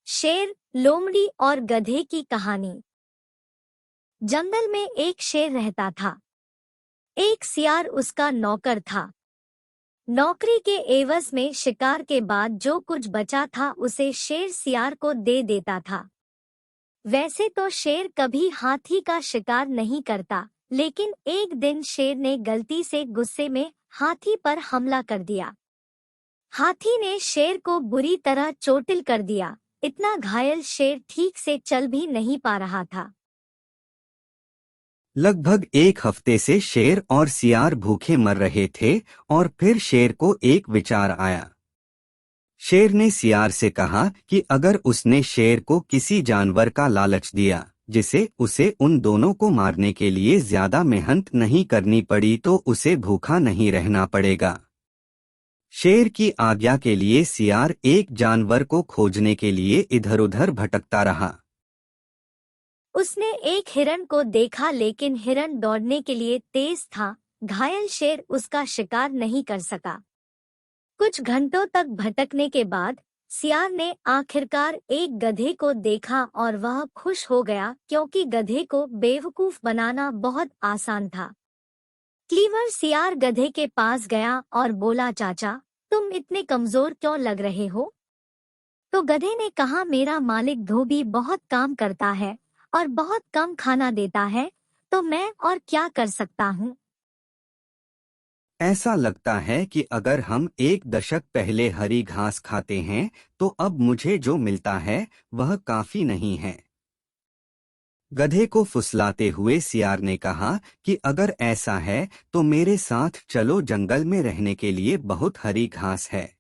शेर, लोमड़ी और गधे की कहानी। जंगल में एक शेर रहता था। एक सियार उसका नौकर था। नौकरी के एवज में शिकार के बाद जो कुछ बचा था उसे शेर सियार को दे देता था। वैसे तो शेर कभी हाथी का शिकार नहीं करता, लेकिन एक दिन शेर ने गलती से गुस्से में हाथी पर हमला कर दिया। हाथी ने शेर को बुरी तरह चोटिल कर दिया। इतना घायल शेर ठीक से चल भी नहीं पा रहा था। लगभग एक हफ्ते से शेर और सियार भूखे मर रहे थे और फिर शेर को एक विचार आया। शेर ने सियार से कहा कि अगर उसने शेर को किसी जानवर का लालच दिया जिसे उसे उन दोनों को मारने के लिए ज्यादा मेहनत नहीं करनी पड़ी तो उसे भूखा नहीं रहना पड़ेगा। शेर की आज्ञा के लिए सियार एक जानवर को खोजने के लिए इधर-उधर भटकता रहा। उसने एक हिरण को देखा, लेकिन हिरण दौड़ने के लिए तेज था। घायल शेर उसका शिकार नहीं कर सका। कुछ घंटों तक भटकने के बाद सियार ने आखिरकार एक गधे को देखा और वह खुश हो गया, क्योंकि गधे को बेवकूफ बनाना बहुत आसान था। क्लीवर सियार गधे के पास गया और बोला, चाचा, तुम इतने कमजोर क्यों लग रहे हो? तो गधे ने कहा, मेरा मालिक धोबी बहुत काम करता है और बहुत कम खाना देता है, तो मैं और क्या कर सकता हूँ। ऐसा लगता है कि अगर हम एक दशक पहले हरी घास खाते हैं तो अब मुझे जो मिलता है वह काफी नहीं है। गधे को फुसलाते हुए सियार ने कहा कि अगर ऐसा है तो मेरे साथ चलो, जंगल में रहने के लिए बहुत हरी घास है।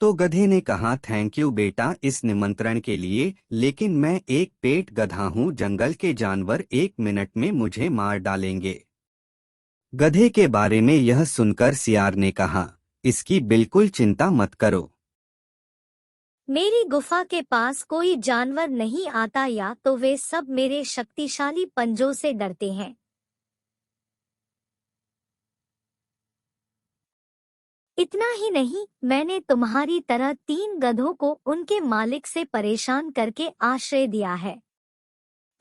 तो गधे ने कहा, थैंक यू बेटा इस निमंत्रण के लिए, लेकिन मैं एक पेट गधा हूँ, जंगल के जानवर 1 मिनट में मुझे मार डालेंगे। गधे के बारे में यह सुनकर सियार ने कहा, इसकी बिल्कुल चिंता मत करो। मेरी गुफा के पास कोई जानवर नहीं आता, या तो वे सब मेरे शक्तिशाली पंजों से डरते हैं। इतना ही नहीं, मैंने तुम्हारी तरह 3 गधों को उनके मालिक से परेशान करके आश्रय दिया है।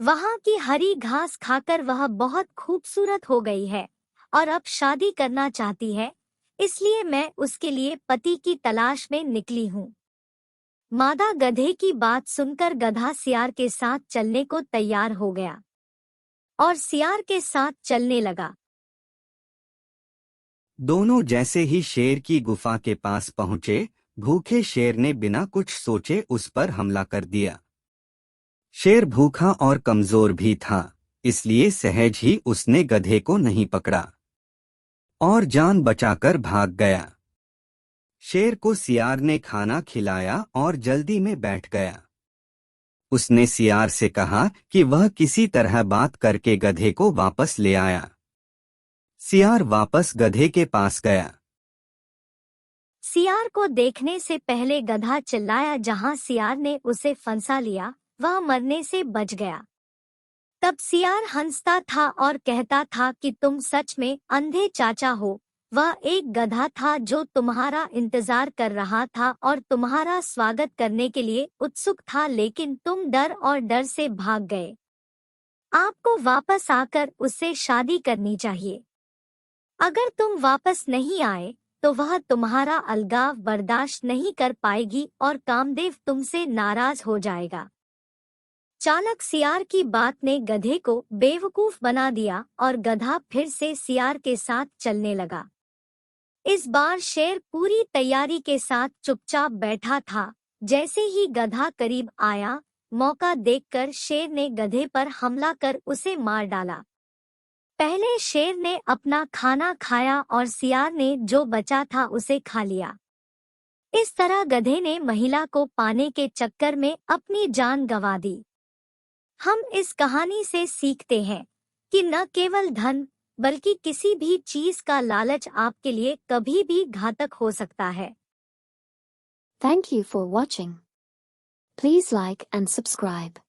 वहाँ की हरी घास खाकर वह बहुत खूबसूरत हो गई है और अब शादी करना चाहती है, इसलिए मैं उसके लिए पति की तलाश में निकली हूँ। मादा गधे की बात सुनकर गधा सियार के साथ चलने को तैयार हो गया और सियार के साथ चलने लगा। दोनों जैसे ही शेर की गुफा के पास पहुंचे, भूखे शेर ने बिना कुछ सोचे उस पर हमला कर दिया। शेर भूखा और कमजोर भी था, इसलिए सहज ही उसने गधे को नहीं पकड़ा और जान बचाकर भाग गया। शेर को सियार ने खाना खिलाया और जल्दी में बैठ गया। उसने सियार से कहा कि वह किसी तरह बात करके गधे को वापस ले आया। सियार वापस गधे के पास गया। सियार को देखने से पहले गधा चिल्लाया। जहां सियार ने उसे फंसा लिया, वह मरने से बच गया। तब सियार हंसता था और कहता था कि तुम सच में अंधे चाचा हो। वह एक गधा था जो तुम्हारा इंतजार कर रहा था और तुम्हारा स्वागत करने के लिए उत्सुक था, लेकिन तुम डर और डर से भाग गए। आपको वापस आकर उससे शादी करनी चाहिए। अगर तुम वापस नहीं आए तो वह तुम्हारा अलगाव बर्दाश्त नहीं कर पाएगी और कामदेव तुमसे नाराज हो जाएगा। चालक सियार की बात ने गधे को बेवकूफ बना दिया और गधा फिर से सियार के साथ चलने लगा। इस बार शेर पूरी तैयारी के साथ चुपचाप बैठा था। जैसे ही गधा करीब आया, मौका देखकर शेर ने गधे पर हमला कर उसे मार डाला। पहले शेर ने अपना खाना खाया और सियार ने जो बचा था उसे खा लिया। इस तरह गधे ने महिला को पाने के चक्कर में अपनी जान गंवा दी। हम इस कहानी से सीखते हैं कि न केवल धन बल्कि किसी भी चीज का लालच आपके लिए कभी भी घातक हो सकता है। Thank you for watching. Please like and subscribe.